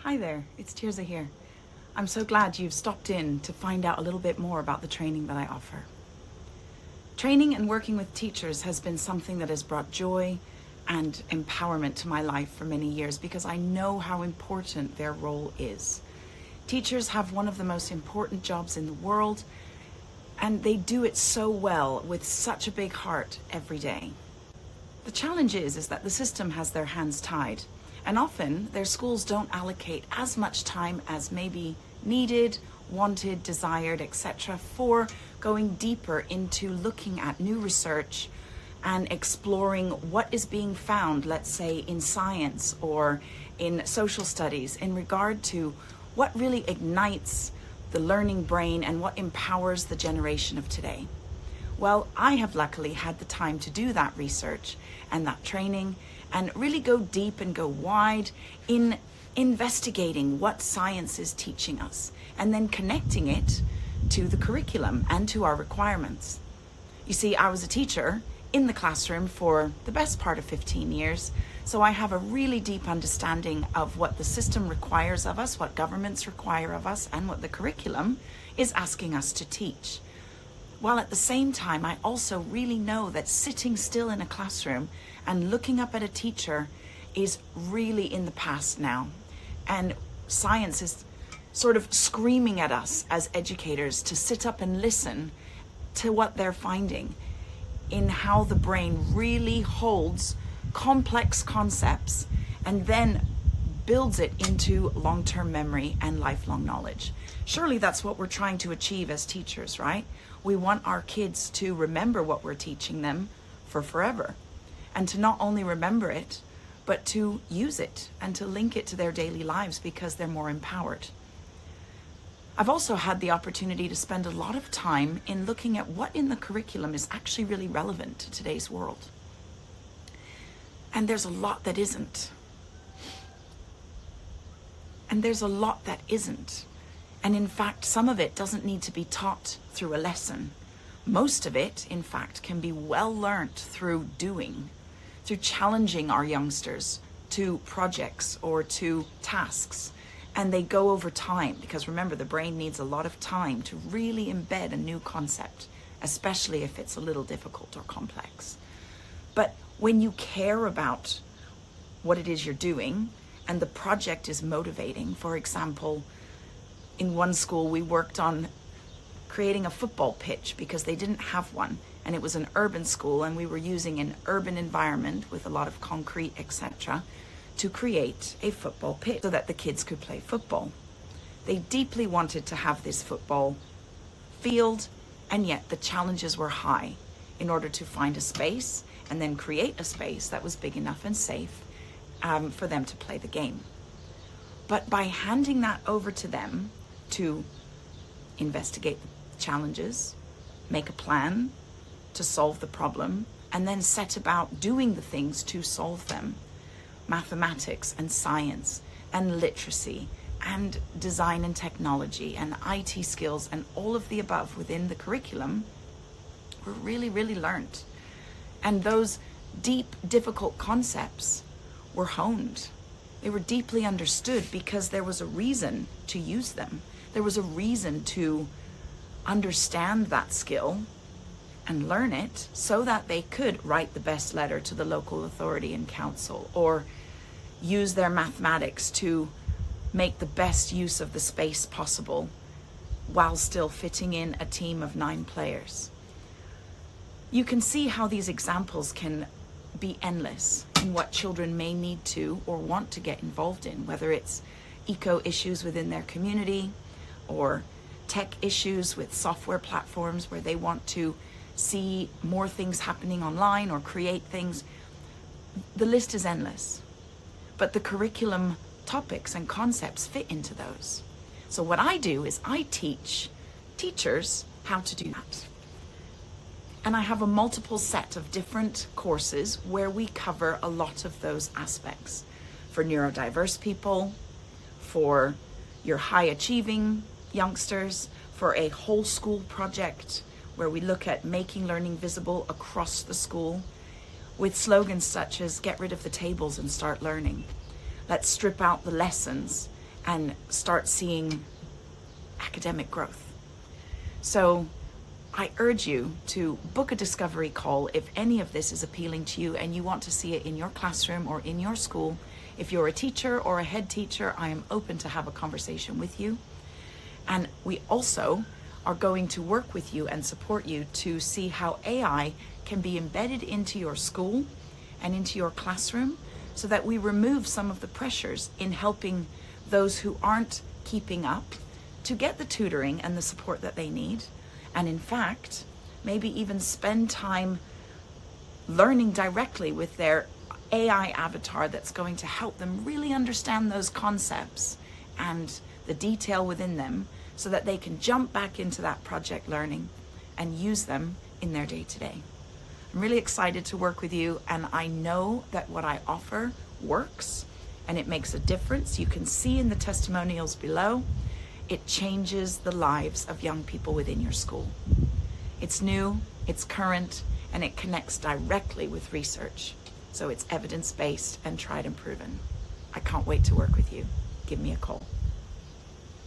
Hi there, it's Tirzah here. I'm so glad you've stopped in to find out a little bit more about the training that I offer. Training and working with teachers has been something that has brought joy and empowerment to my life for many years because I know how important their role is. Teachers have one of the most important jobs in the world, and they do it so well with such a big heart every day. The challenge is that the system has their hands tied, and often their schools don't allocate as much time as maybe needed, wanted, desired, etc. for going deeper into looking at new research and exploring what is being found, let's say in science or in social studies, in regard to what really ignites the learning brain and what empowers the generation of today. Well, I have luckily had the time to do that research and that training and really go deep and go wide in investigating what science is teaching us and then connecting it to the curriculum and to our requirements. You see, I was a teacher in the classroom for the best part of 15 years, so I have a really deep understanding of what the system requires of us, what governments require of us, and what the curriculum is asking us to teach. While at the same time, I also really know that sitting still in a classroom and looking up at a teacher is really in the past now. And science is sort of screaming at us as educators to sit up and listen to what they're finding in how the brain really holds complex concepts and then builds it into long-term memory and lifelong knowledge. Surely that's what we're trying to achieve as teachers, right? We want our kids to remember what we're teaching them for forever, and to not only remember it, but to use it and to link it to their daily lives because they're more empowered. I've also had the opportunity to spend a lot of time in looking at what in the curriculum is actually really relevant to today's world. And there's a lot that isn't. And there's a lot that isn't. And in fact, some of it doesn't need to be taught through a lesson. Most of it, in fact, can be well learnt through doing, through challenging our youngsters to projects or to tasks. And they go over time, because remember, the brain needs a lot of time to really embed a new concept, especially if it's a little difficult or complex. But when you care about what it is you're doing and the project is motivating, for example, in one school we worked on creating a football pitch because they didn't have one, and it was an urban school and we were using an urban environment with a lot of concrete, etc., to create a football pitch so that the kids could play football. They deeply wanted to have this football field, and yet the challenges were high in order to find a space and then create a space that was big enough and safe for them to play the game. But by handing that over to them to investigate the challenges, make a plan to solve the problem, and then set about doing the things to solve them, mathematics and science and literacy and design and technology and IT skills and all of the above within the curriculum were really, really learned. And those deep, difficult concepts were honed. They were deeply understood because there was a reason to use them. There was a reason to understand that skill and learn it so that they could write the best letter to the local authority and council, or use their mathematics to make the best use of the space possible while still fitting in a team of 9 players. You can see how these examples can be endless in what children may need to or want to get involved in, whether it's eco issues within their community or tech issues with software platforms where they want to see more things happening online or create things. The list is endless, but the curriculum topics and concepts fit into those. So what I do is I teach teachers how to do that. And I have a multiple set of different courses where we cover a lot of those aspects. For neurodiverse people, for your high achieving youngsters, for a whole school project where we look at making learning visible across the school with slogans such as "get rid of the tables and start learning." Let's strip out the lessons and start seeing academic growth. So I urge you to book a discovery call if any of this is appealing to you and you want to see it in your classroom or in your school. If you're a teacher or a head teacher, I am open to have a conversation with you. And we also are going to work with you and support you to see how AI can be embedded into your school and into your classroom so that we remove some of the pressures in helping those who aren't keeping up to get the tutoring and the support that they need. And in fact, maybe even spend time learning directly with their AI avatar that's going to help them really understand those concepts and the detail within them so that they can jump back into that project learning and use them in their day-to-day. I'm really excited to work with you, and I know that what I offer works and it makes a difference. You can see in the testimonials below, it changes the lives of young people within your school. It's new, it's current, and it connects directly with research. So it's evidence-based and tried and proven. I can't wait to work with you. Give me a call.